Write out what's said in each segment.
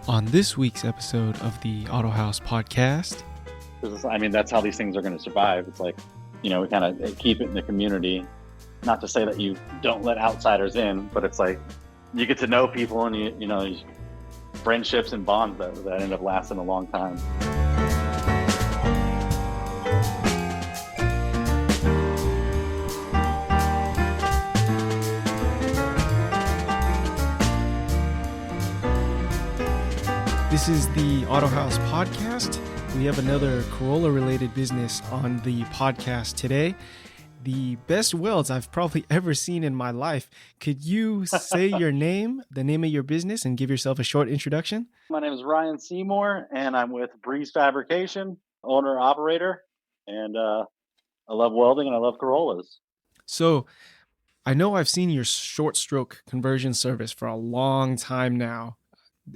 On this week's episode of the Autohaus podcast, that's how these things are going to survive. It's like, we kind of keep it in the community. Not to say that you don't let outsiders in, but it's like you get to know people and you know friendships and bonds that end up lasting a long time. this is the Autohaus podcast. We have another Corolla-related business on the podcast today. The best welds I've probably ever seen in my life. Could you say your name, the name of your business, and give yourself a short introduction? My name is Ryan Seymour, and I'm with Breeze Fabrication, owner, operator, and I love welding and I love Corollas. So I know I've seen your short stroke conversion service for a long time now.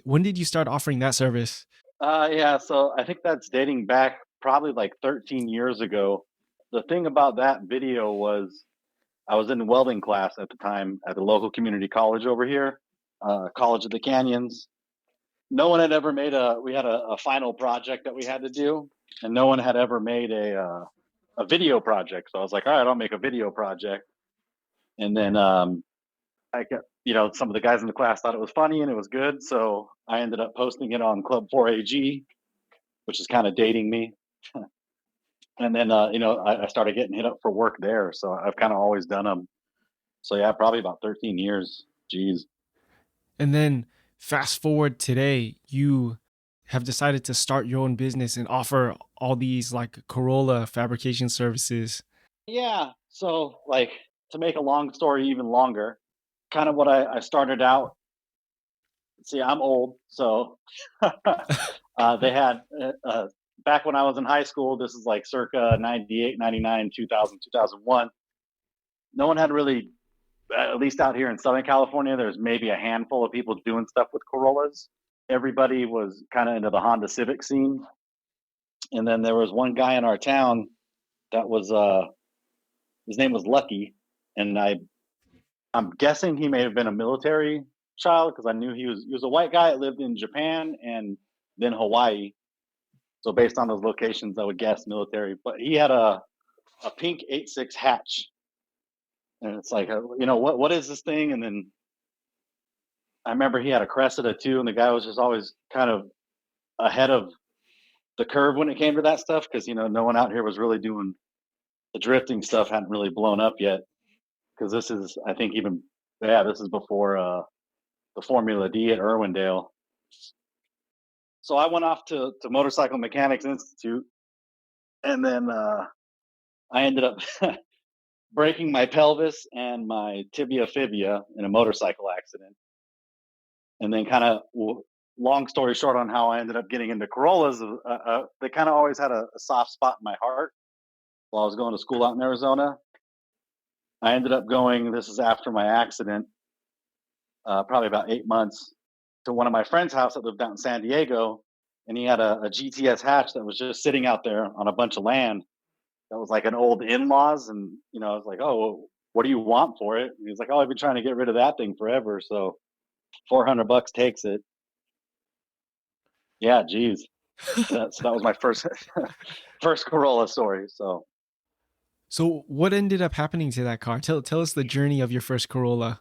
When did you start offering that service? So I think that's dating back probably like 13 years ago. The thing about that video was I was in welding class at the time at the local community college over here, College of the Canyons. No one had ever we had a final project that we had to do, and no one had ever made a video project. So I was like, all right, I'll make a video project. And then I got, some of the guys in the class thought it was funny and it was good. So I ended up posting it on Club 4AG, which is kind of dating me. And then, I started getting hit up for work there. So I've kind of always done them. So yeah, probably about 13 years. Geez. And then fast forward today, you have decided to start your own business and offer all these like Corolla fabrication services. Yeah. So like to make a long story even longer, kind of what I started out. See, I'm old. So they had back when I was in high school, this is like circa 98, 99, 2000, 2001. No one had really, at least out here in Southern California, there's maybe a handful of people doing stuff with Corollas. Everybody was kind of into the Honda Civic scene. And then there was one guy in our town that was, his name was Lucky. And I'm guessing he may have been a military child because I knew he was a white guy that lived in Japan and then Hawaii. So based on those locations, I would guess military. But he had a pink 8.6 hatch. And it's like, what is this thing? And then I remember he had a Cressida too, and the guy was just always kind of ahead of the curve when it came to that stuff because, no one out here was really doing the drifting stuff, hadn't really blown up yet. Because this is, I think, this is before the Formula D at Irwindale. So I went off to Motorcycle Mechanics Institute, and then I ended up breaking my pelvis and my tibia fibia in a motorcycle accident. And then kind of, long story short on how I ended up getting into Corollas, they kind of always had a soft spot in my heart while I was going to school out in Arizona. I ended up going, this is after my accident, probably about 8 months, to one of my friend's house that lived out in San Diego. And he had a GTS hatch that was just sitting out there on a bunch of land that was like an old in-laws. And, I was like, oh, what do you want for it? And he's like, oh, I've been trying to get rid of that thing forever. So $400 takes it. Yeah, geez. So that was my first Corolla story. So what ended up happening to that car? Tell us the journey of your first Corolla.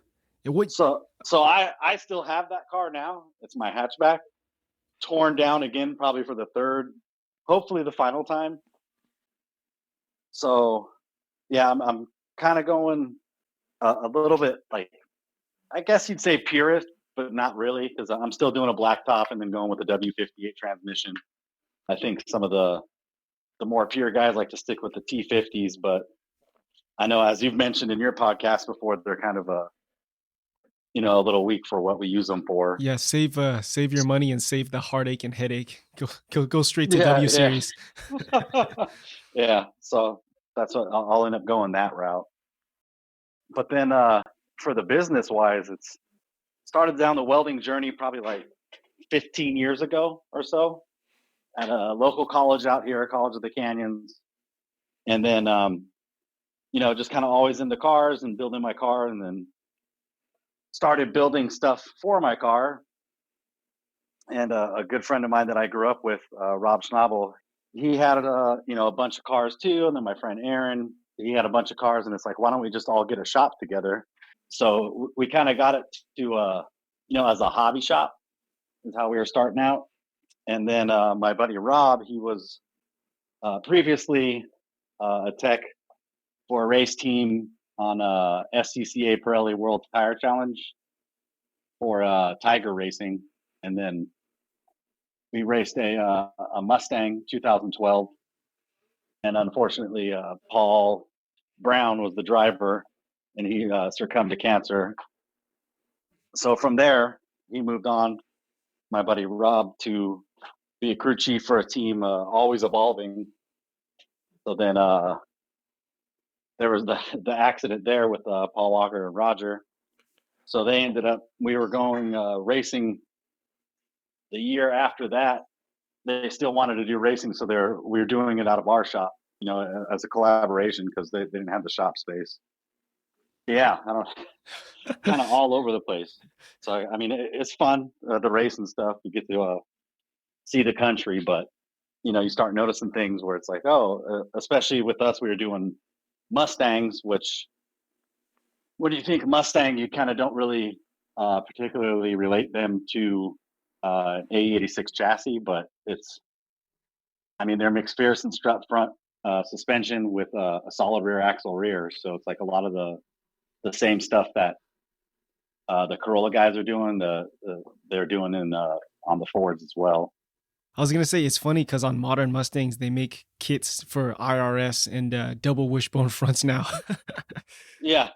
So I still have that car now. It's my hatchback, torn down again, probably for the third, hopefully the final time. So yeah, I'm kind of going a little bit like, I guess you'd say purist, but not really, because I'm still doing a black top and then going with the W58 transmission. I think some of the more pure guys like to stick with the T50s, but I know, as you've mentioned in your podcast before, they're kind of a little weak for what we use them for. Yeah, save your money and save the heartache and headache. Go straight to W series. Yeah, so that's what I'll end up going that route. But then for the business wise, it's started down the welding journey probably like 15 years ago or so at a local college out here, College of the Canyons. And then, just kind of always into cars and building my car, and then started building stuff for my car. And a good friend of mine that I grew up with, Rob Schnabel, he had a bunch of cars too. And then my friend Aaron, he had a bunch of cars, and it's like, why don't we just all get a shop together? So we kind of got it to as a hobby shop is how we were starting out. And then my buddy Rob, he was previously a tech for a race team on SCCA Pirelli World Tire Challenge for Tiger Racing, and then we raced a Mustang 2012, and unfortunately, Paul Brown was the driver, and he succumbed to cancer. So from there, he moved on, my buddy Rob, to be a crew chief for a team, always evolving. So then there was the accident there with Paul Walker and Roger. So they ended up, we were going racing the year after that. They still wanted to do racing, so we were doing it out of our shop, as a collaboration, because they didn't have the shop space. Yeah, I don't kind of all over the place. So I mean, it's fun, the race and stuff. You get to see the country, but you start noticing things where it's like, especially with us, we were doing Mustangs, which when you think Mustang, you kind of don't really particularly relate them to A86 chassis, but they're McPherson strut front suspension with a solid rear axle rear. So it's like a lot of the same stuff that the Corolla guys are doing, they're doing on the Fords as well. I was gonna say it's funny because on modern Mustangs they make kits for IRS and double wishbone fronts now. Yeah.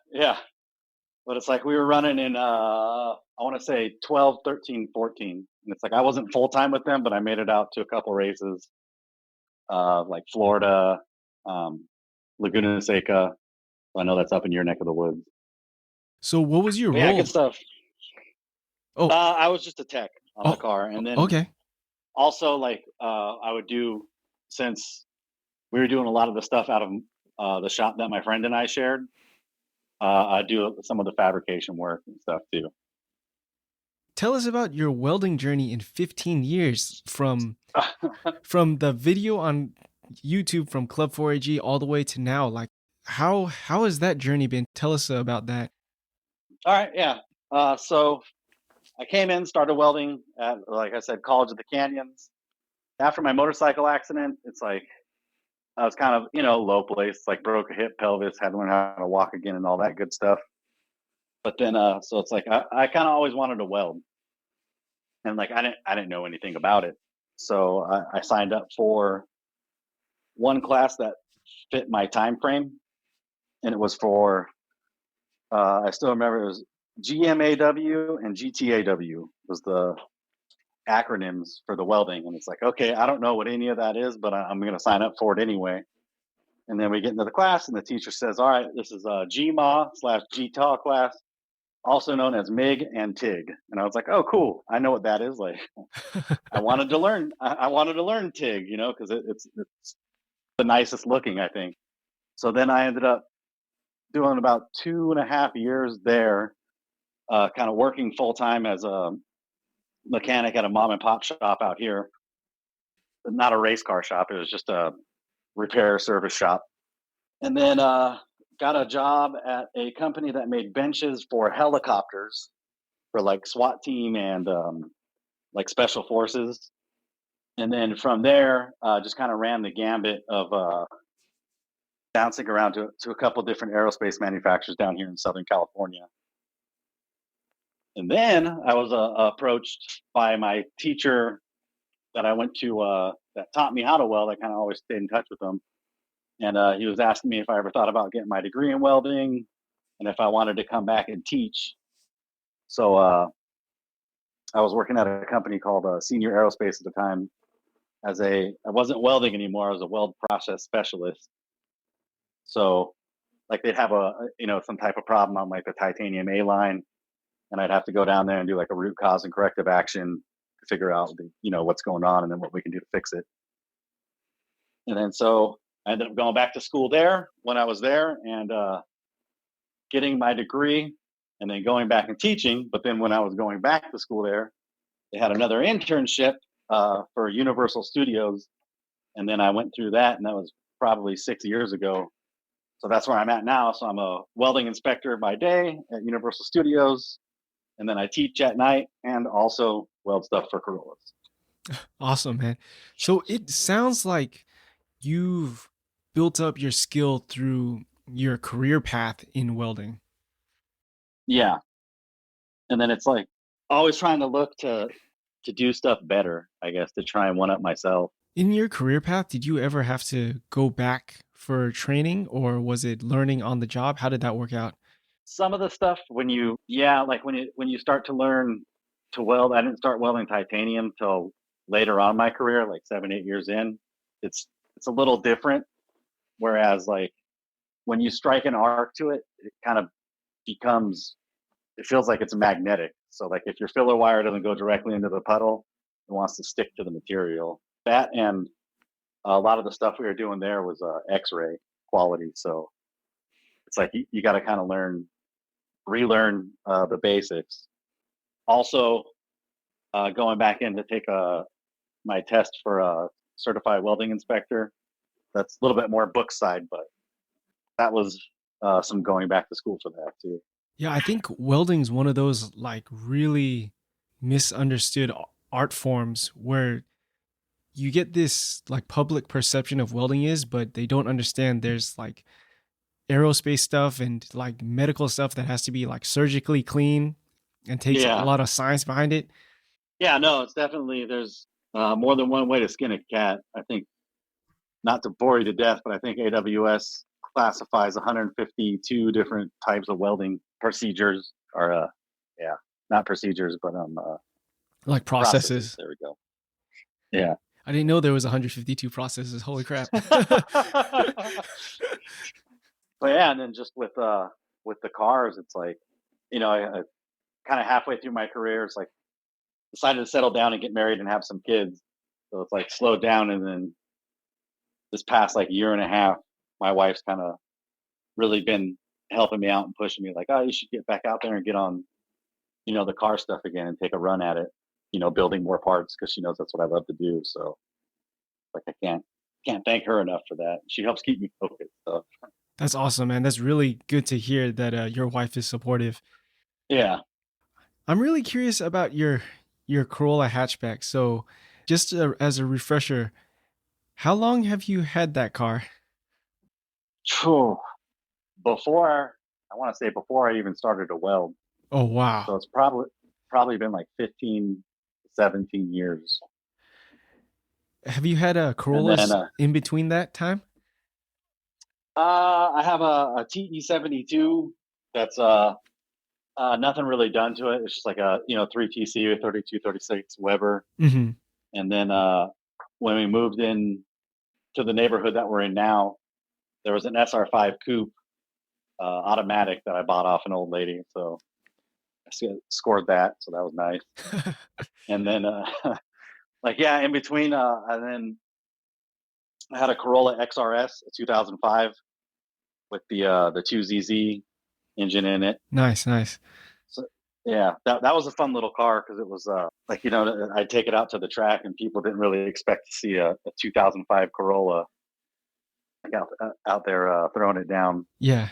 But it's like we were running in I want to say 12, 13, 14. And it's like I wasn't full time with them, but I made it out to a couple races, like Florida, Laguna Seca. I know that's up in your neck of the woods. So what was your role? Yeah, good stuff. Oh, I was just a tech on the car, and then okay. Also, like I would do, since we were doing a lot of the stuff out of the shop that my friend and I shared, I do some of the fabrication work and stuff too. Tell us about your welding journey in 15 years from the video on YouTube from Club 4AG all the way to now. Like, how has that journey been? Tell us about that. All right, yeah. So I came in, started welding at, like I said, College of the Canyons. After my motorcycle accident, it's like I was kind of, low place, like broke a hip, pelvis, had to learn how to walk again and all that good stuff. But then, so it's like I kind of always wanted to weld, and like I didn't know anything about it, so I signed up for one class that fit my time frame, and it was for I still remember, it was GMAW and GTAW was the acronyms for the welding, and it's like, okay, I don't know what any of that is, but I'm going to sign up for it anyway. And then we get into the class, and the teacher says, all right, this is a GMA/GTA class, also known as MIG and TIG. And I was like, oh, cool, I know what that is. Like, I wanted to learn TIG, because it's the nicest looking, I think. So then I ended up doing about 2.5 years there, kind of working full time as a mechanic at a mom and pop shop out here. Not a race car shop, it was just a repair service shop. And then got a job at a company that made benches for helicopters for like SWAT team and like special forces. And then from there, just kind of ran the gambit of bouncing around to a couple different aerospace manufacturers down here in Southern California. And then I was approached by my teacher that I went to that taught me how to weld. I kind of always stayed in touch with him. And he was asking me if I ever thought about getting my degree in welding and if I wanted to come back and teach. So I was working at a company called Senior Aerospace at the time. I wasn't welding anymore. I was a weld process specialist. So like they'd have some type of problem on like the titanium A line, and I'd have to go down there and do like a root cause and corrective action to figure out what's going on and then what we can do to fix it. And then so I ended up going back to school there when I was there and getting my degree, and then going back and teaching. But then when I was going back to school there, they had another internship for Universal Studios, and then I went through that, and that was probably 6 years ago. So that's where I'm at now. So I'm a welding inspector by day at Universal Studios, and then I teach at night and also weld stuff for Corollas. Awesome, man. So it sounds like you've built up your skill through your career path in welding. Yeah, and then it's like always trying to look to do stuff better, I guess, to try and one up myself. In your career path, did you ever have to go back for training or was it learning on the job? How did that work out? Some of the stuff like when you start to learn to weld, I didn't start welding titanium till later on in my career, like 7, 8 years in. It's a little different. Whereas like when you strike an arc to it, it kind of becomes, it feels like it's magnetic. So like if your filler wire doesn't go directly into the puddle, it wants to stick to the material. That and a lot of the stuff we were doing there was X-ray quality. So it's like you got to kind of relearn the basics. Also, going back in to take my test for a certified welding inspector. That's a little bit more book side, but that was some going back to school for that too. Yeah, I think welding's one of those like really misunderstood art forms where you get this like public perception of welding is, but they don't understand there's like aerospace stuff and like medical stuff that has to be like surgically clean and takes a Yeah, lot of science behind it. yeah, no, it's definitely there's more than one way to skin a cat. I think not to bore you to death, but I think AWS classifies 152 different types of welding procedures, or yeah, not procedures, but Like processes. processes. There we go. Yeah. I didn't know there was 152 processes. Holy crap. But yeah, and then just with the cars, it's like, I kind of halfway through my career, it's like decided to settle down and get married and have some kids. So it's like slowed down, and then this past like year and a half, my wife's kind of really been helping me out and pushing me like, oh, you should get back out there and get on, the car stuff again and take a run at it, building more parts, because she knows that's what I love to do. So like I can't thank her enough for that. She helps keep me focused. So That's awesome, man. That's really good to hear that your wife is supportive. yeah. I'm really curious about your Corolla hatchback. So, just as a refresher, how long have you had that car? Phew. Before I want to say before I even started to weld. Oh, wow. So it's probably been like 15, 17 years. Have you had And then Corollas in between that time? I have a TE72 that's nothing really done to it. It's just like a 3TC 3236 Weber. Mm-hmm. And then when we moved in to the neighborhood that we're in now, there was an SR5 coupe automatic that I bought off an old lady. So I scored that. So that was nice. And then like, yeah, in between, and then I had a Corolla XRS, a 2005 with the 2ZZ engine in it. Nice, nice. So yeah, that was a fun little car because it was like, I'd take it out to the track and people didn't really expect to see a 2005 Corolla like out there throwing it down. Yeah.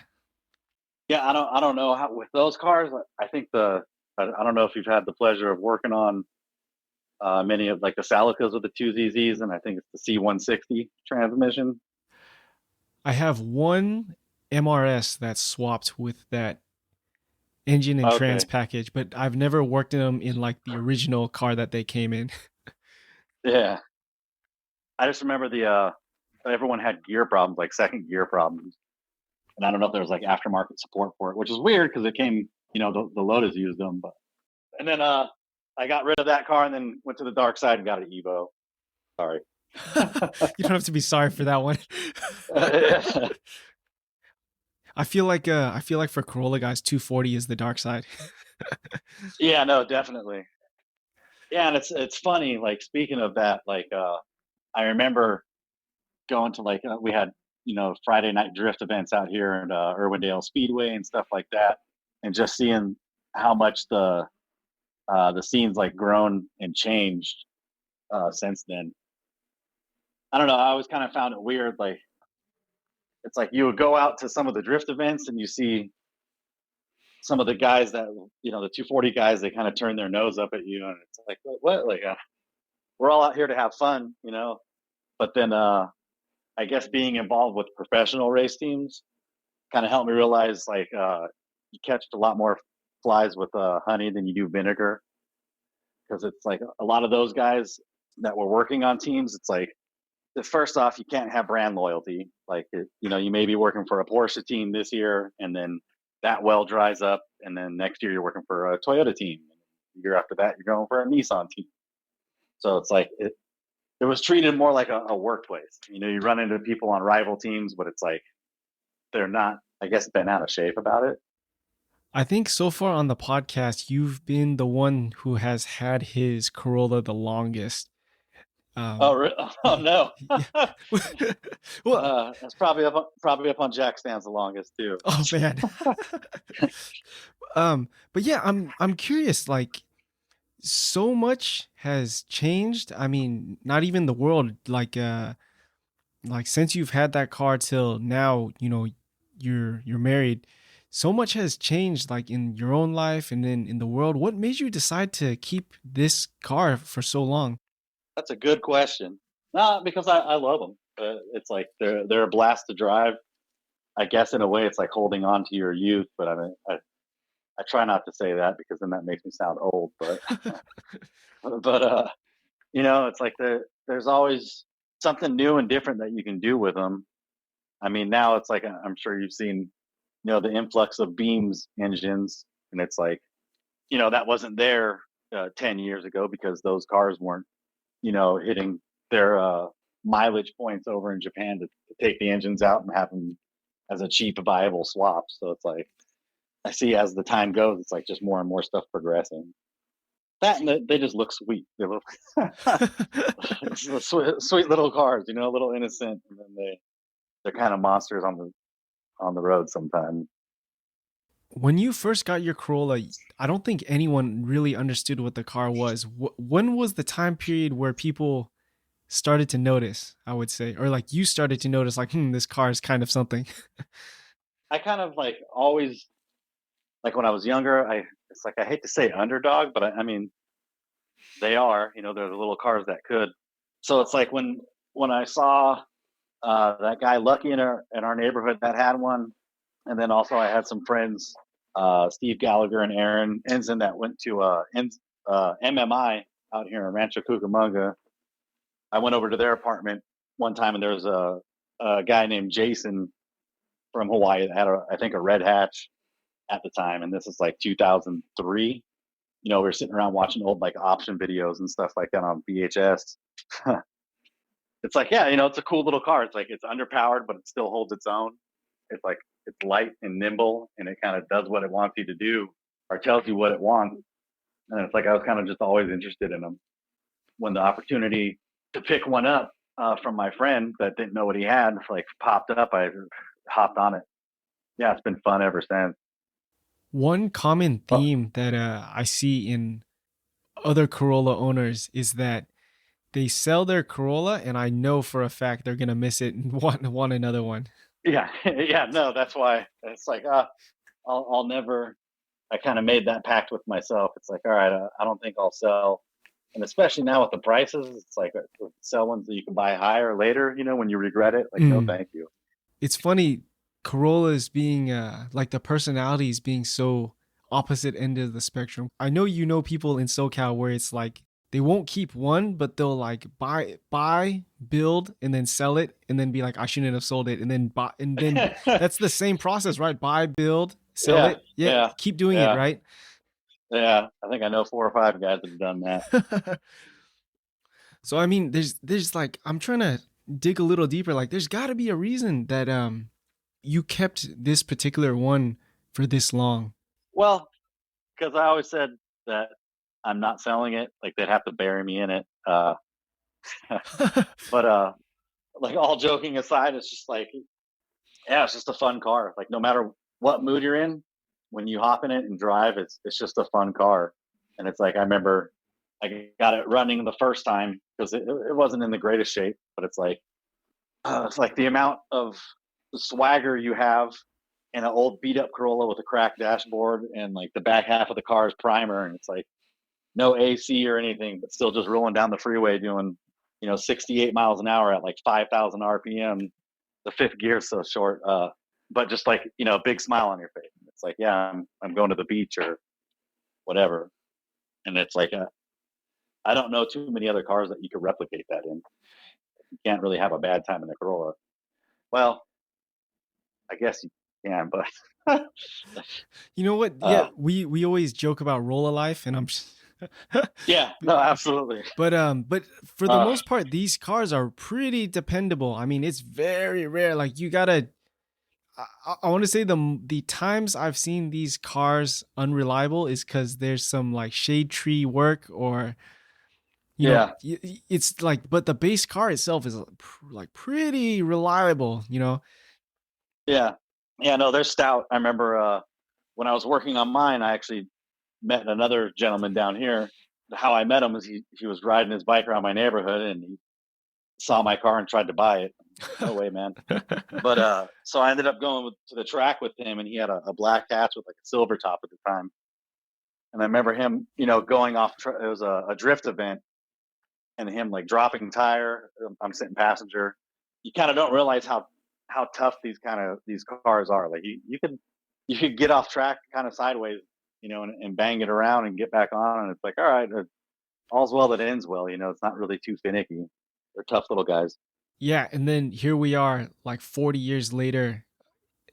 Yeah, I don't know how with those cars. I think I don't know if you've had the pleasure of working on many of like the Salicas with the 2ZZs, and I think it's the C160 transmission. I have one MRS that's swapped with that engine and trans Okay. package, but I've never worked in them in like the original car that they came in. Yeah, I just remember everyone had gear problems, like second gear problems, and I don't know if there was like aftermarket support for it, which is weird because it came, the Lotus used them, but and then I got rid of that car and then went to the dark side and got an Evo. Sorry. You don't have to be sorry for that one. I feel like for Corolla guys, 240 is the dark side. Yeah, no, definitely. Yeah, and it's funny. Like speaking of that, like I remember going to like we had Friday night drift events out here at Irwindale Speedway and stuff like that, and just seeing how much the the scene's like grown and changed since then. I don't know. I always kind of found it weird. Like, it's like you would go out to some of the drift events and you see some of the guys that, the 240 guys, they kind of turn their nose up at you, and it's like, what? Like, we're all out here to have fun, But then, I guess being involved with professional race teams kind of helped me realize, like, you catch a lot more flies with honey than you do vinegar, because it's like a lot of those guys that were working on teams. It's like, first off, you can't have brand loyalty. Like, you may be working for a Porsche team this year, and then that well dries up, and then next year you're working for a Toyota team. The year after that, you're going for a Nissan team. So it's like it was treated more like a workplace. You run into people on rival teams, but it's like they're not, I guess, bent out of shape about it. I think so far on the podcast, you've been the one who has had his Corolla the longest. Oh no! Well, that's probably up on jack stands the longest too. Oh man. But yeah, I'm curious. Like, so much has changed. I mean, not even the world. Like since you've had that car till now, you're married. So much has changed, like in your own life and then in the world. What made you decide to keep this car for so long? That's a good question. No, because I love them. It's like they're a blast to drive. I guess in a way it's like holding on to your youth, but I mean, I try not to say that because then that makes me sound old. But but it's like there's always something new and different that you can do with them. I mean, now it's like, I'm sure you've seen, the influx of beams engines, and it's like, that wasn't there 10 years ago because those cars weren't hitting their mileage points over in Japan to take the engines out and have them as a cheap, viable swap. So it's like, I see as the time goes, it's like just more and more stuff progressing. That, and they just look sweet. They look sweet little cars, a little innocent, and then they're kind of monsters on the road sometimes. When you first got your Corolla, I don't think anyone really understood what the car was. When was the time period where people started to notice, I would say, or like you started to notice, like, this car is kind of something? I kind of like always, like when I was younger, it's like, I hate to say underdog, but I mean, they are, they're the little cars that could. So it's like when I saw that guy Lucky in our neighborhood that had one, and then also I had some friends, Steve Gallagher and Aaron Ensign, that went to MMI out here in Rancho Cucamonga. I went over to their apartment one time, and there was a guy named Jason from Hawaii that had I think a red hatch at the time, and this is like 2003. We were sitting around watching old like option videos and stuff like that on VHS. It's like, yeah, it's a cool little car. It's like, it's underpowered, but it still holds its own. It's like, it's light and nimble, and it kind of does what it wants you to do, or tells you what it wants. And it's like, I was kind of just always interested in them. When the opportunity to pick one up from my friend that didn't know what he had, like, popped up, I hopped on it. Yeah, it's been fun ever since. One common theme that I see in other Corolla owners is that they sell their Corolla, and I know for a fact they're gonna miss it and want another one. Yeah, no, that's why it's like, I'll never. I kind of made that pact with myself. It's like, all right, I don't think I'll sell, and especially now with the prices, it's like, sell ones that you can buy higher later. When you regret it, like, no, thank you. It's funny, Corollas being like the personalities being so opposite end of the spectrum. I know people in SoCal where it's like they won't keep one, but they'll like buy, build, and then sell it, and then be like, I shouldn't have sold it, and then buy, and then that's the same process, right? Buy, build, sell it. Yeah, keep doing it, right? Yeah, I think I know 4 or 5 guys that have done that. So I mean, there's like, I'm trying to dig a little deeper. Like, there's got to be a reason that you kept this particular one for this long. Well, because I always said that I'm not selling it. Like, they'd have to bury me in it. But like, all joking aside, it's just like, yeah, it's just a fun car. Like, no matter what mood you're in, when you hop in it and drive, it's just a fun car. And it's like, I remember I got it running the first time because it wasn't in the greatest shape, but it's like the amount of swagger you have in an old beat up Corolla with a cracked dashboard and like the back half of the car is primer. And it's like no AC or anything, but still just rolling down the freeway doing, 68 miles an hour at like 5,000 RPM. The fifth gear is so short, but just like, a big smile on your face. It's like, yeah, I'm going to the beach or whatever. And it's like, I don't know too many other cars that you could replicate that in. You can't really have a bad time in a Corolla. Well, I guess you can, but You know what? Yeah, we always joke about roller life, and I'm. yeah, no, absolutely. But for the most part, these cars are pretty dependable. I mean, it's very rare. Like you gotta. I want to say the times I've seen these cars unreliable is because there's some like shade tree work or yeah, it's like, but the base car itself is like pretty reliable. yeah, yeah. No, they're stout. I remember when I was working on mine, I actually met another gentleman down here. How I met him is he was riding his bike around my neighborhood and he saw my car and tried to buy it. No way, man. But so I ended up going to the track with him, and he had a black hatch with like a silver top at the time. And I remember him, going off. It was a drift event, and him like dropping tire. I'm sitting passenger. You kind of don't realize how tough these cars are. Like you could get off track kind of sideways, and bang it around and get back on, and it's like, all right, all's well that ends well. It's not really too finicky. They're tough little guys. Yeah, and then here we are, like 40 years later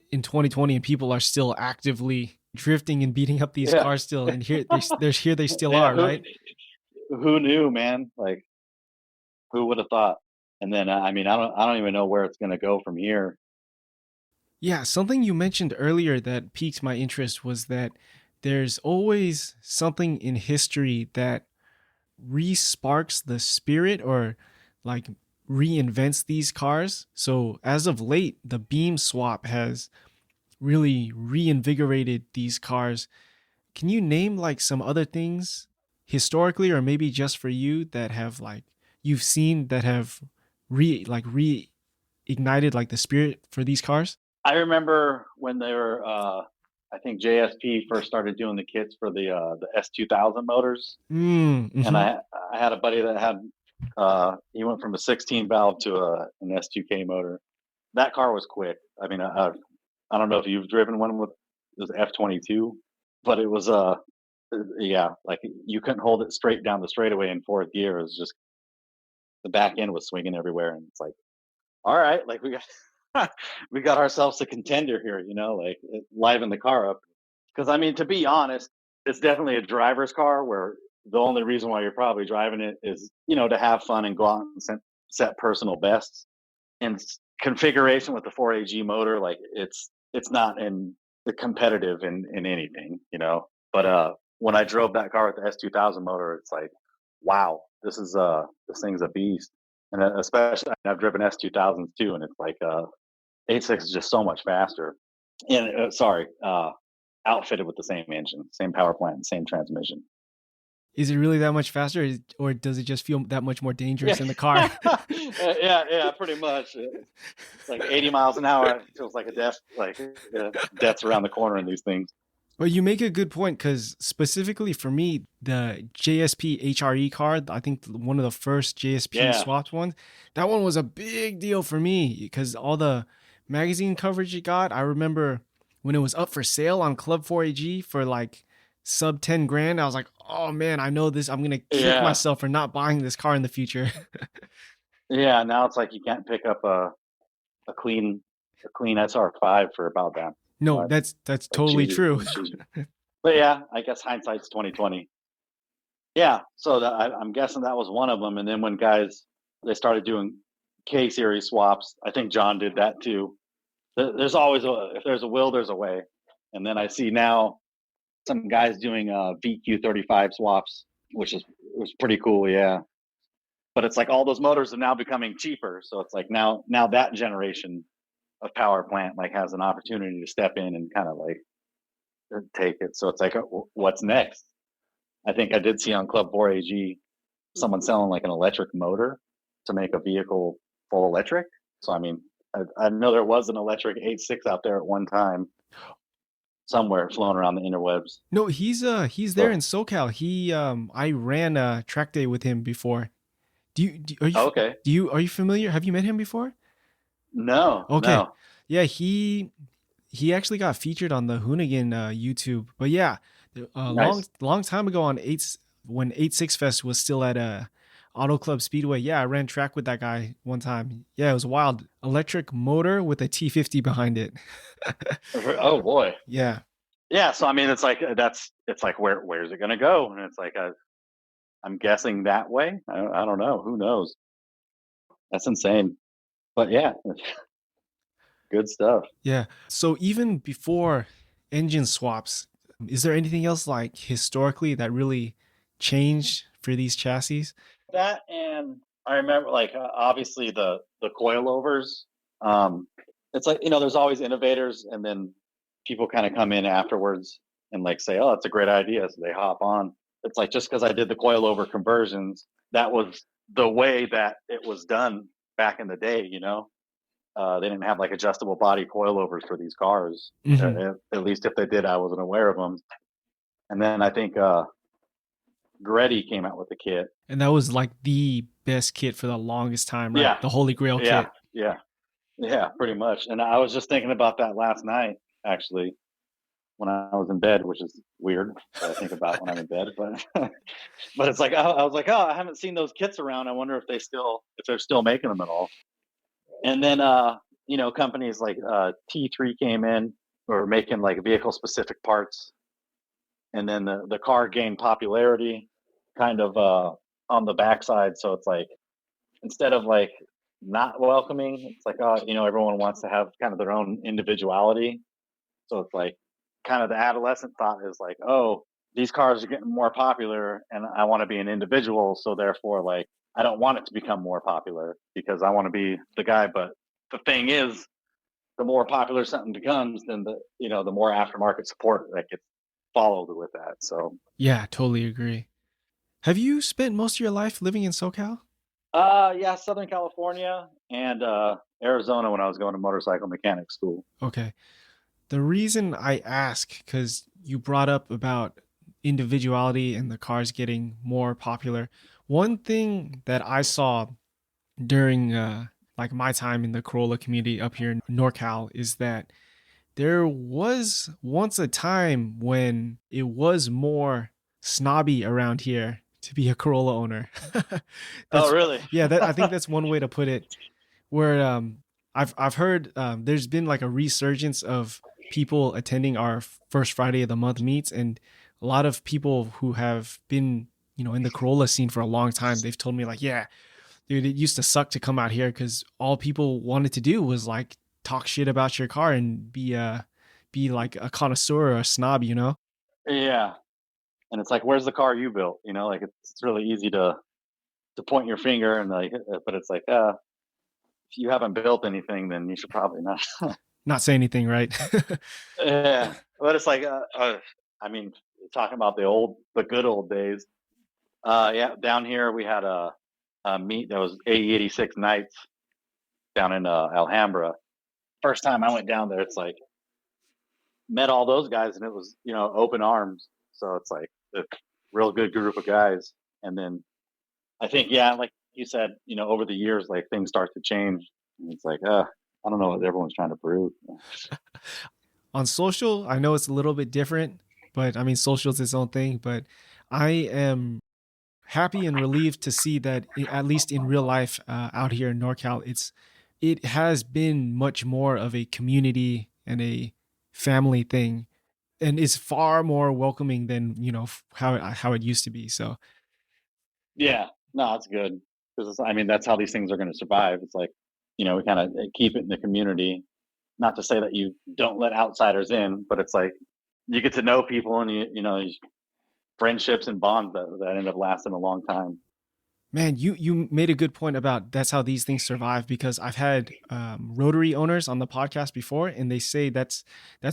in 2020, and people are still actively drifting and beating up these Yeah. cars still. And here they still Yeah, are, right? who knew, man? Like, who would have thought? And then, I mean, I don't even know where it's going to go from here. Yeah, something you mentioned earlier that piqued my interest was that there's always something in history that re-sparks the spirit or like reinvents these cars. So as of late, the beam swap has really reinvigorated these cars. Can you name like some other things historically or maybe just for you that have like you've seen that have reignited like the spirit for these cars? I remember when they were, I think JSP first started doing the kits for the S2000 motors, and Mm-hmm. I had a buddy that had he went from a 16 valve to an S2K motor. That car was quick. I mean, I don't know if you've driven one with it was F22, but it was yeah, like you couldn't hold it straight down the straightaway in fourth gear. It was just the back end was swinging everywhere, and it's like, all right, like we got we got ourselves a contender here, like liven the car up. Because I mean, to be honest, it's definitely a driver's car where the only reason why you're probably driving it is to have fun and go out and set personal bests. And configuration with the 4AG motor, like it's not in the competitive in anything, But when I drove that car with the S2000 motor, it's like, wow, this thing's a beast. And especially I've driven S2000s too, and it's like 86 is just so much faster. And outfitted with the same engine, same power plant, same transmission. Is it really that much faster, or does it just feel that much more dangerous Yeah, in the car? yeah, pretty much. It's like 80 miles an hour. It feels like death's around the corner in these things. Well, you make a good point because specifically for me, the JSP HRE card, I think one of the first JSP Yeah, swapped ones, that one was a big deal for me because all the magazine coverage it got. I remember when it was up for sale on Club 4AG for like sub 10 grand, I was like, oh man, I know this. I'm going to kick yeah, myself for not buying this car in the future. yeah. Now it's like you can't pick up a clean SR5 for about that No, much. that's Like totally true. But yeah, I guess hindsight's 2020. Yeah, so I'm guessing that was one of them. And then when guys they started doing K series swaps, I think John did that too. There's always if there's a will, there's a way. And then I see now some guys doing VQ35 swaps, which was pretty cool. Yeah, but it's like all those motors are now becoming cheaper, so it's like now that generation of power plant like has an opportunity to step in and kind of like take it. So it's like, what's next? I think I did see on Club 4AG someone selling like an electric motor to make a vehicle full electric. So I mean, I know there was an electric 8.6 out there at one time somewhere flown around the interwebs. No, he's there in SoCal. I ran a track day with him before. Okay. Are you familiar? Have you met him before? No, Okay. no. Yeah, he actually got featured on the Hoonigan YouTube. But yeah, a Nice. long time ago on when 8.6 Fest was still at Auto Club Speedway. Yeah, I ran track with that guy one time. Yeah, it was wild. Electric motor with a T50 behind it. Oh boy. Yeah. Yeah. So I mean, it's like where's it gonna go? And it's like I'm guessing that way. I don't know. Who knows? That's insane. But yeah, good stuff. Yeah. So even before engine swaps, is there anything else like historically that really changed for these chassis? That, and I remember like obviously the coilovers. It's like, there's always innovators, and then people kind of come in afterwards and like say, "Oh, that's a great idea," so they hop on. It's like, just because I did the coilover conversions, that was the way that it was done back in the day. They didn't have like adjustable body coilovers for these cars. Mm-hmm. At least if they did, I wasn't aware of them. And then I think Gretty came out with the kit. And that was like the best kit for the longest time, right? Yeah. The Holy Grail Yeah, kit. yeah, pretty much. And I was just thinking about that last night, actually, when I was in bed, which is weird that I think about when I'm in bed. But but it's like, I was like, oh, I haven't seen those kits around. I wonder if they're still making them at all. And then companies like T3 came in, or making like vehicle specific parts, and then the car gained popularity kind of on the backside. So it's like, instead of like not welcoming, it's like, oh, everyone wants to have kind of their own individuality. So it's like, kind of the adolescent thought is like, oh, these cars are getting more popular and I want to be an individual, so therefore, like, I don't want it to become more popular because I want to be the guy. But the thing is, the more popular something becomes, then the more aftermarket support that gets followed with that. So Yeah, totally agree. Have you spent most of your life living in SoCal? yeah, Southern California and Arizona when I was going to motorcycle mechanic school. Okay. The reason I ask, because you brought up about individuality and the cars getting more popular. One thing that I saw during like my time in the Corolla community up here in NorCal is that there was once a time when it was more snobby around here to be a Corolla owner. Oh, really? Yeah, I think that's one way to put it. Where I've heard there's been like a resurgence of people attending our first Friday of the month meets, and a lot of people who have been in the Corolla scene for a long time, they've told me like, yeah, dude, it used to suck to come out here because all people wanted to do was like talk shit about your car and be like a connoisseur or a snob. Yeah. And it's like, where's the car you built? Like, it's really easy to point your finger and like, but it's like, if you haven't built anything, then you should probably not. Not say anything, right? Yeah. But it's like, I mean, talking about the good old days. Yeah, down here we had a meet that was AE86 nights down in Alhambra. First time I went down there, it's like, met all those guys, and it was open arms. So it's like a real good group of guys. And then I think, yeah, like you said, over the years, like, things start to change. And it's like, I don't know what everyone's trying to prove. On social, I know it's a little bit different, but I mean, social is its own thing. But I am happy and relieved to see that at least in real life out here in NorCal, it has been much more of a community and a family thing, and is far more welcoming than how it used to be. So Yeah, no, it's good, because I mean, that's how these things are going to survive. It's like, we kind of keep it in the community. Not to say that you don't let outsiders in, but it's like, you get to know people, and these friendships and bonds that end up lasting a long time. man, you made a good point about that's how these things survive, because I've had rotary owners on the podcast before, and they say that's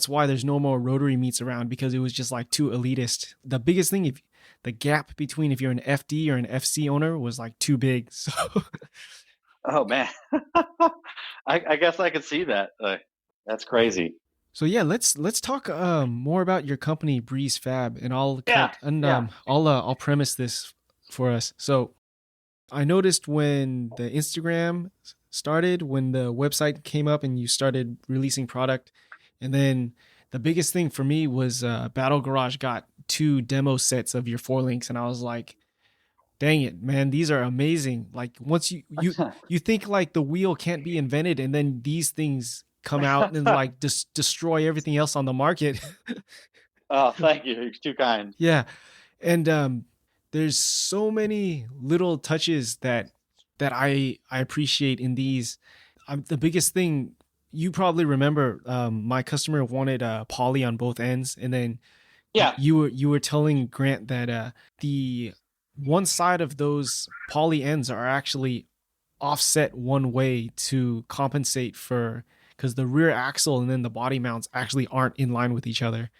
why there's no more rotary meets around, because it was just like too elitist. The biggest thing, the gap between if you're an FD or an FC owner was like too big. So Oh man, I guess I could see that. That's crazy. so yeah, let's talk more about your company Breeze Fab, and I'll Yeah, cut and yeah, I'll premise this for us. So I noticed when the Instagram started, when the website came up and you started releasing product, and then the biggest thing for me was Battle Garage got 2 demo sets of your four links, and I was like, dang it, man, these are amazing. Like once you think like the wheel can't be invented, and then these things come out and like destroy everything else on the market. Oh, thank you. You're too kind. Yeah, and there's so many little touches that I appreciate in these. The biggest thing you probably remember, my customer wanted poly on both ends, and then Yeah, you were telling Grant that the one side of those poly ends are actually offset one way to compensate for, because the rear axle and then the body mounts actually aren't in line with each other.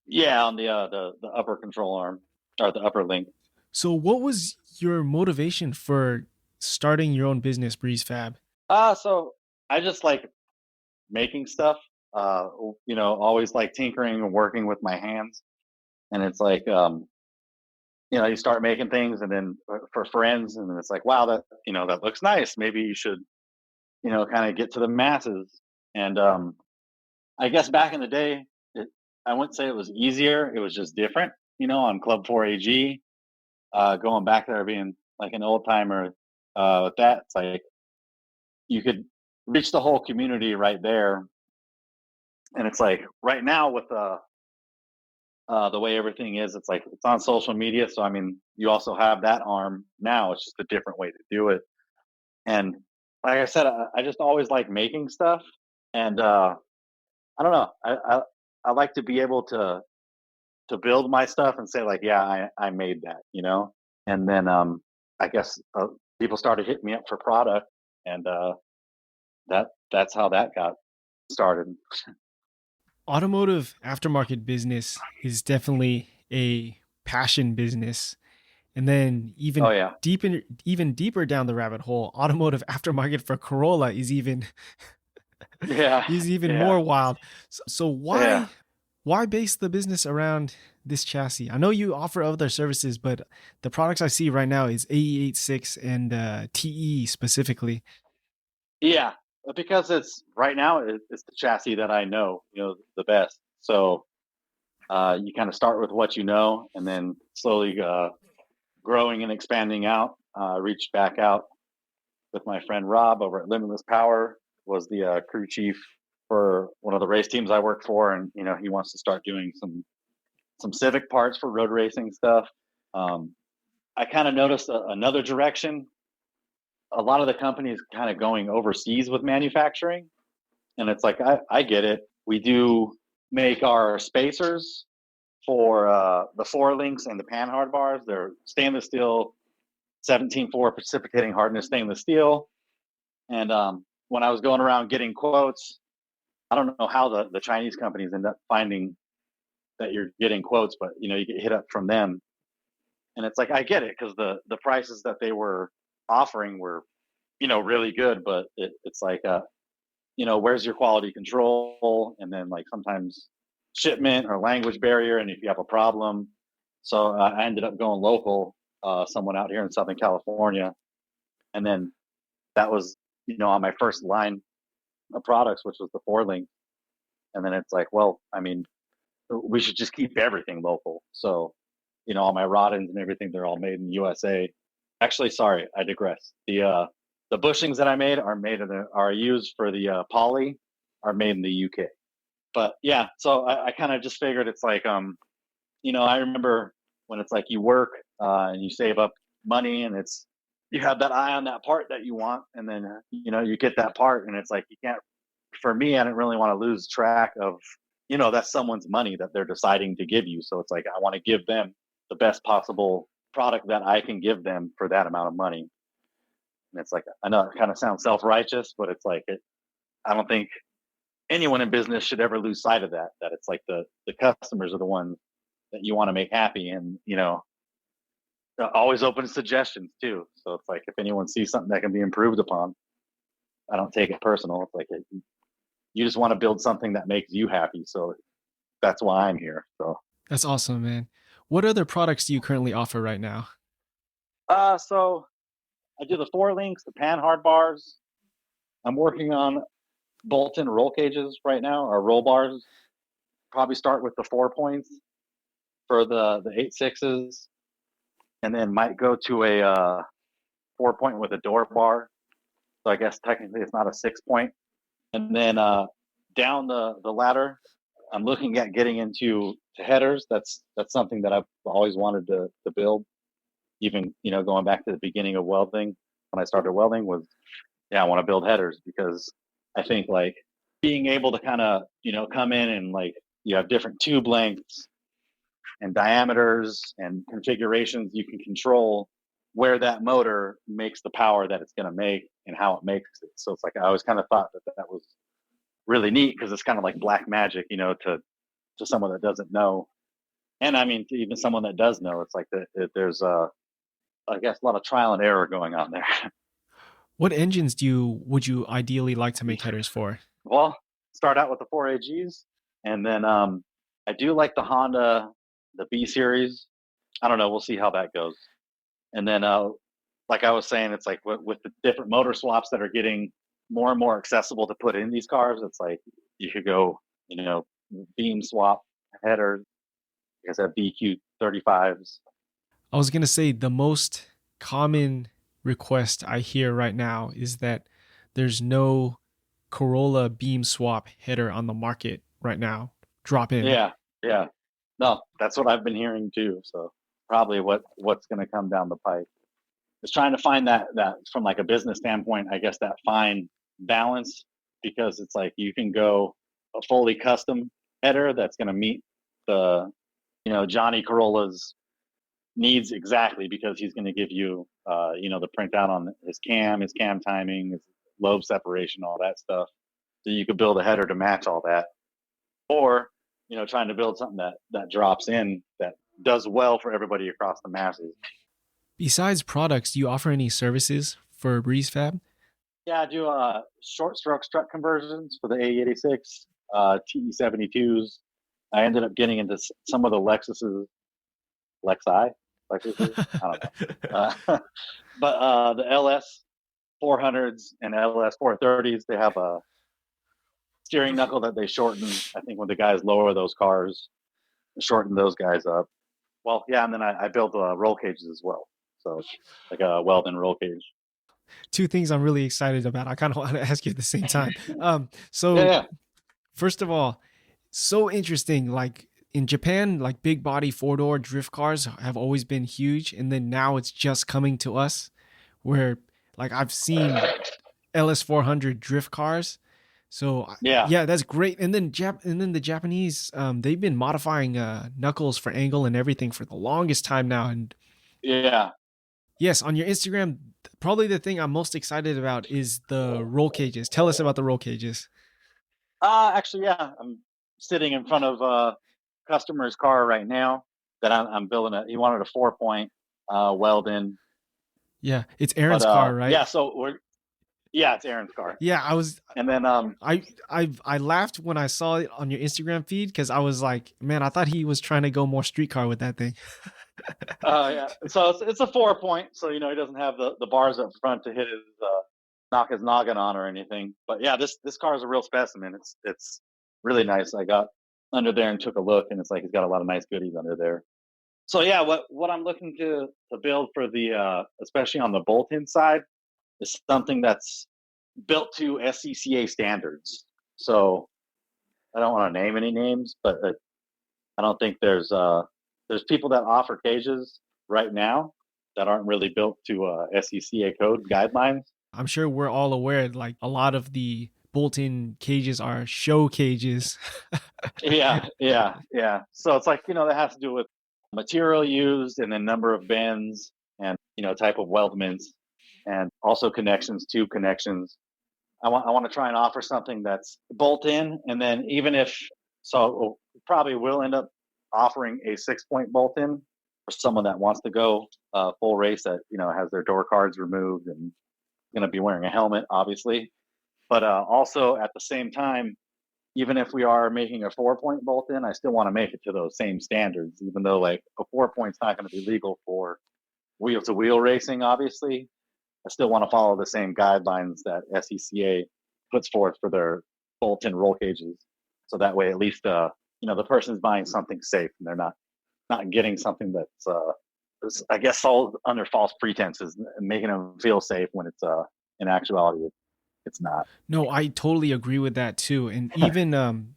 yeah, on the upper control arm or the upper link. So what was your motivation for starting your own business, Breeze Fab? So I just like making stuff. Always like tinkering and working with my hands. And it's like, you start making things, and then for friends, and then it's like, wow, that looks nice. Maybe you should, kind of get to the masses. And I guess back in the day, I wouldn't say it was easier. It was just different, on Club 4AG, going back there, being like an old timer with that. It's like you could reach the whole community right there. And it's like right now with the way everything is, it's like it's on social media. So I mean, you also have that arm now. It's just a different way to do it. And like I said, I just always like making stuff, and I don't know. I like to be able to build my stuff and say like, yeah, I made that, And then I guess people started hitting me up for product, and that's how that got started. Automotive aftermarket business is definitely a passion business. And then Oh yeah, even deeper down the rabbit hole, automotive aftermarket for Corolla is even yeah, is even yeah, more wild. So yeah. why base the business around this chassis? I know you offer other services, but the products I see right now is AE86 and TE specifically. Yeah, because it's right now it's the chassis that I know, the best. So you kind of start with what you know, and then slowly growing and expanding out. Reached back out with my friend Rob over at Limitless Power, was the crew chief for one of the race teams I work for, and he wants to start doing some Civic parts for road racing stuff. I kind of noticed another direction. A lot of the companies kind of going overseas with manufacturing, and it's like I get it. We do make our spacers for the four links and the pan hard bars. They're stainless steel, 17.4 precipitating hardness stainless steel. And when I was going around getting quotes, I don't know how the Chinese companies end up finding that you're getting quotes, but you get hit up from them, and it's like I get it, because the prices that they were offering were really good, but it's like where's your quality control, and then like sometimes shipment or language barrier, and if you have a problem. So I ended up going local, someone out here in Southern California, and then that was on my first line of products, which was the four link. And then it's like, well, I mean, we should just keep everything local. So all my rod ends and everything, they're all made in the USA. Actually, sorry, I digress. The bushings that I made are used for the poly, are made in the UK. But yeah, so I kind of just figured it's like I remember when it's like you work and you save up money, and it's you have that eye on that part that you want, and then you get that part, and it's like you can't. For me, I didn't really want to lose track of that's someone's money that they're deciding to give you. So it's like I want to give them the best possible product that I can give them for that amount of money. And it's like, I know it kind of sounds self-righteous, but it's like I don't think anyone in business should ever lose sight of that it's like the customers are the ones that you want to make happy. And always open to suggestions too. So it's like if anyone sees something that can be improved upon, I don't take it personal. It's like you just want to build something that makes you happy. So that's why I'm here. So That's awesome, man. What other products do you currently offer right now? so I do the 4 links, the pan hard bars. I'm working on bolt-in roll cages right now, or roll bars. Probably start with the 4 points for the 8.6s, and then might go to a 4 point with a door bar. So I guess technically it's not a 6 point. And then down the ladder, I'm looking at getting into headers. That's something that I've always wanted to build. Even going back to the beginning of welding, when I started welding, was I want to build headers, because I think like being able to kind of come in and like you have different tube lengths and diameters and configurations, you can control where that motor makes the power that it's going to make and how it makes it. So it's like I always kind of thought that was really neat, because it's kind of like black magic, to someone that doesn't know. And I mean, to even someone that does know, it's like there's I guess a lot of trial and error going on there. What engines would you ideally like to make headers for? Well, start out with the 4AGs, and then I do like the Honda, the B series. I don't know. We'll see how that goes. And then, like I was saying, it's like with the different motor swaps that are getting more and more accessible to put in these cars, it's like you could go, beam swap headers. I guess have BQ35s. I was going to say the most common request I hear right now is that there's no Corolla beam swap header on the market right now. Drop in. Yeah, yeah. No, that's what I've been hearing too. So probably what's going to come down the pipe is trying to find that from like a business standpoint, I guess that fine balance, because it's like you can go a fully custom header that's going to meet the Johnny Corolla's needs exactly, because he's going to give you the printout on his cam timing, his lobe separation, all that stuff. So you could build a header to match all that, or trying to build something that drops in that does well for everybody across the masses. Besides products, do you offer any services for Breeze Fab? Yeah, I do short stroke strut conversions for the A86, TE72s. I ended up getting into some of the Lexuses, Lexuses, I don't know. But the LS 400s and LS 430s, they have a steering knuckle that they shorten. I think when the guys lower those cars, shorten those guys up. Well, yeah, and then I built roll cages as well. So like a weld-in roll cage. Two things I'm really excited about. I kind of want to ask you at the same time. Yeah. First of all, so interesting. Like in Japan, like big body 4-door drift cars have always been huge. And then now it's just coming to us, where like I've seen LS400 drift cars. So yeah, that's great. And then the Japanese, they've been modifying knuckles for angle and everything for the longest time now. And yeah, yes, on your Instagram, probably the thing I'm most excited about is the roll cages. Tell us about the roll cages. Actually, yeah, I'm sitting in front of a customer's car right now that I'm building. He wanted a 4-point weld-in. Yeah, it's Aaron's car, right? Yeah, so it's Aaron's car. Yeah, and then I laughed when I saw it on your Instagram feed, because I was like, man, I thought he was trying to go more streetcar with that thing. Yeah, so it's a 4-point, so he doesn't have the bars up front to hit his knock his noggin on or anything. But yeah, this car is a real specimen. It's really nice. I got under there and took a look, and it's like he's got a lot of nice goodies under there. So yeah, what I'm looking to build for the especially on the bolt-in side is something that's built to SCCA standards. So I don't want to name any names, but I don't think there's people that offer cages right now that aren't really built to SCCA code guidelines. I'm sure we're all aware, like a lot of the bolt-in cages are show cages. Yeah. So it's like, that has to do with material used, and then number of bends, and, type of weldments, and also connections, tube connections. I want to try and offer something that's bolt-in, and then even if, so probably will end up offering a 6-point bolt-in, for someone that wants to go full race that has their door cards removed and going to be wearing a helmet, obviously. But also at the same time, even if we are making a 4-point bolt in, I still want to make it to those same standards, even though like a 4-point's not going to be legal for wheel to wheel racing, obviously. I still want to follow the same guidelines that SECA puts forth for their bolt in roll cages. So that way, at least, the person's buying something safe and they're not getting something that's, I guess, sold under false pretenses and making them feel safe when it's, in actuality, it's not. No, I totally agree with that too. And even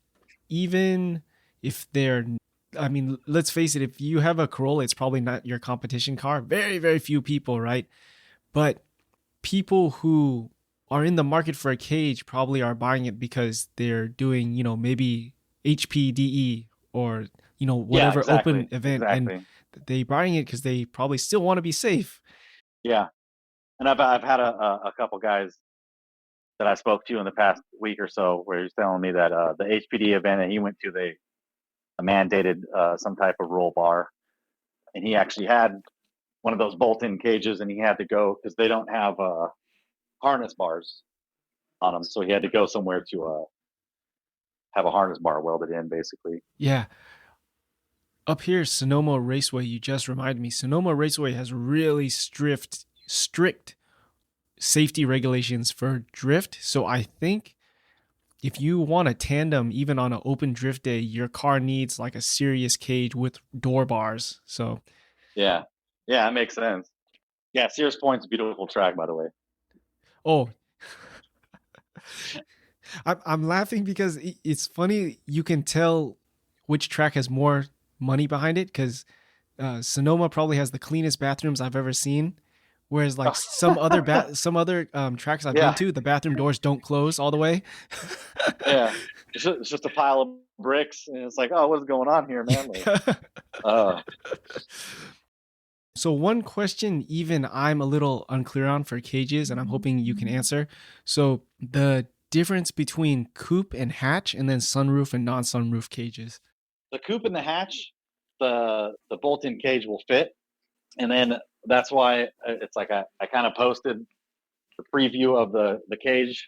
if they're, I mean, let's face it, if you have a Corolla, it's probably not your competition car. Very, very few people, right? But people who are in the market for a cage probably are buying it because they're doing, maybe HPDE or, whatever open event. Exactly. And they buying it because they probably still want to be safe. Yeah. And I've had a couple guys that I spoke to in the past week or so where he's telling me that the HPD event that he went to, they mandated some type of roll bar. And he actually had one of those bolt-in cages and he had to go because they don't have harness bars on them. So he had to go somewhere to have a harness bar welded in, basically. Yeah. Up here, Sonoma Raceway, you just reminded me, Sonoma Raceway has really strict safety regulations for drift. So I think if you want a tandem, even on an open drift day, your car needs like a serious cage with door bars. So yeah, that makes sense. Yeah, Sears Point's a beautiful track, by the way. Oh, I'm laughing because it's funny. You can tell which track has more money behind it because Sonoma probably has the cleanest bathrooms I've ever seen. Whereas like some other tracks I've been to, the bathroom doors don't close all the way. Yeah, it's just a pile of bricks, and it's like, oh, what's going on here, man? Like, So one question even I'm a little unclear on for cages, and I'm hoping you can answer. So the difference between coupe and hatch, and then sunroof and non-sunroof cages. The coupe and the hatch, the bolt-in cage will fit, and then that's why it's like I kind of posted the preview of the cage,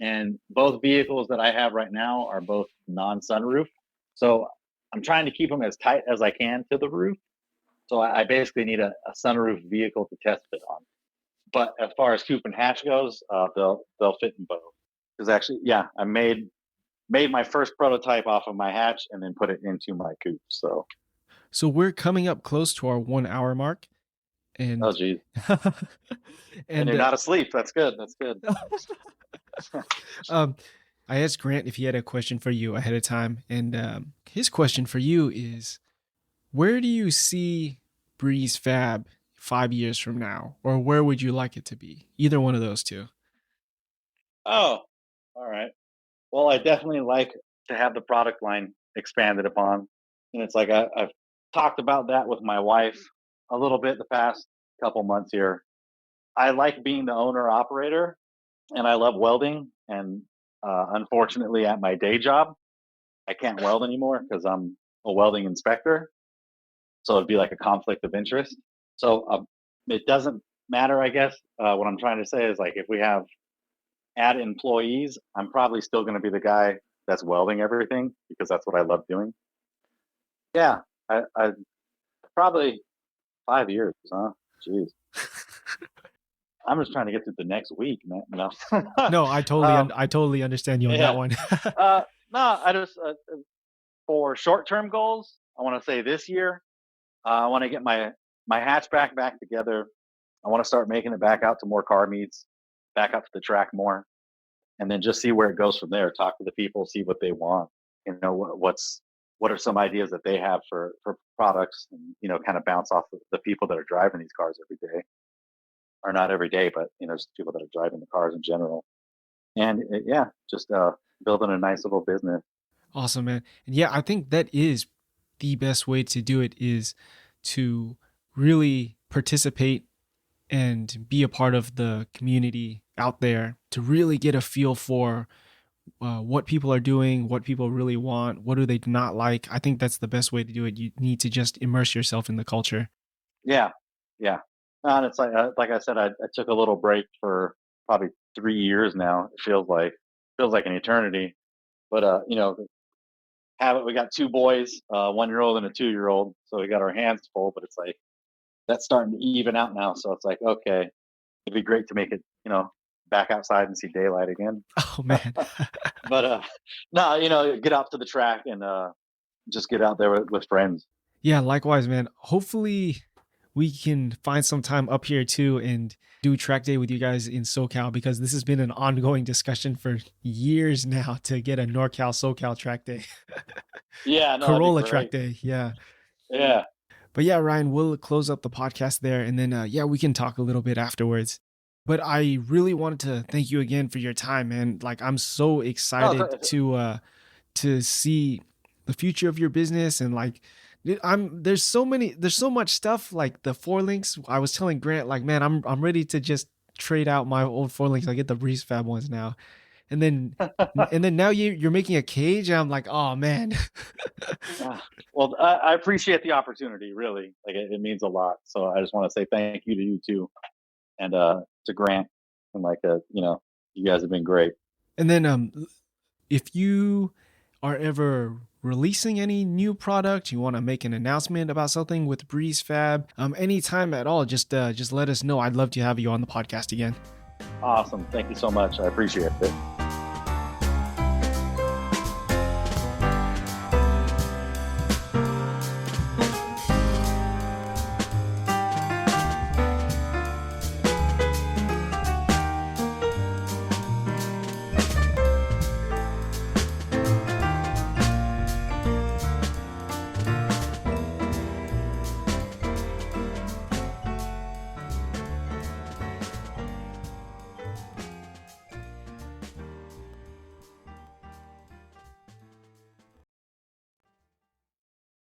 and both vehicles that I have right now are both non-sunroof. So I'm trying to keep them as tight as I can to the roof. So I basically need a sunroof vehicle to test it on. But as far as coupe and hatch goes, they'll fit in both. Because actually, yeah, I made my first prototype off of my hatch and then put it into my coupe. So we're coming up close to our 1 hour mark. And oh geez. and you're not asleep. That's good. That's good. I asked Grant if he had a question for you ahead of time, and his question for you is, where do you see Breeze Fab 5 years from now, or where would you like it to be? Either one of those two. Oh, all right. Well, I definitely like to have the product line expanded upon, and it's like I've talked about that with my wife a little bit the past couple months here. I like being the owner operator, and I love welding. And unfortunately, at my day job, I can't weld anymore because I'm a welding inspector. So it'd be like a conflict of interest. So it doesn't matter, I guess. What I'm trying to say is, like, if we have add employees, I'm probably still going to be the guy that's welding everything because that's what I love doing. Yeah, I probably 5 years, huh? Jeez. I'm just trying to get through the next week, man. No, no, I totally understand you on that one. No, I just for short-term goals, I want to say this year, I want to get my hatchback back together. I want to start making it back out to more car meets, back up to the track more, and then just see where it goes from there. Talk to the people, see what they want. What are some ideas that they have for products, and kind of bounce off the people that are driving these cars every day, or not every day, but just people that are driving the cars in general. And just building a nice little business. Awesome, man. And yeah, I think that is the best way to do it, is to really participate and be a part of the community out there, to really get a feel for what people are doing, what people really want, what do they not like. I think that's the best way to do it. You need to just immerse yourself in the culture. Yeah, yeah. And it's like I said, I took a little break for probably 3 years now. It feels like an eternity. But have it. We got two boys, 1 year old and a 2 year old, so we got our hands full. But it's like that's starting to even out now. So it's like okay, it'd be great to make it, back outside and see daylight again. Oh man. But no, get out to the track and just get out there with friends. Yeah, likewise, man. Hopefully we can find some time up here too and do track day with you guys in SoCal, because this has been an ongoing discussion for years now to get a NorCal SoCal track day. Yeah, no, that'd be Corolla great. track day. Yeah. Yeah. But yeah, Ryan, we'll close up the podcast there, and then yeah, we can talk a little bit afterwards. But I really wanted to thank you again for your time, man. Like, I'm so No, excited to see the future of your business. And like, there's so much stuff, like the four links. I was telling Grant, like, man, I'm ready to just trade out my old four links. I get the Breeze Fab ones now. And then now you're making a cage, and I'm like, oh man. well, I appreciate the opportunity. Really, like it means a lot. So I just want to say thank you to you too, and to Grant, and you guys have been great. And then if you are ever releasing any new product, you want to make an announcement about something with Breeze Fab, anytime at all, just let us know. I'd love to have you on the podcast again. Awesome. Thank you so much. I appreciate it.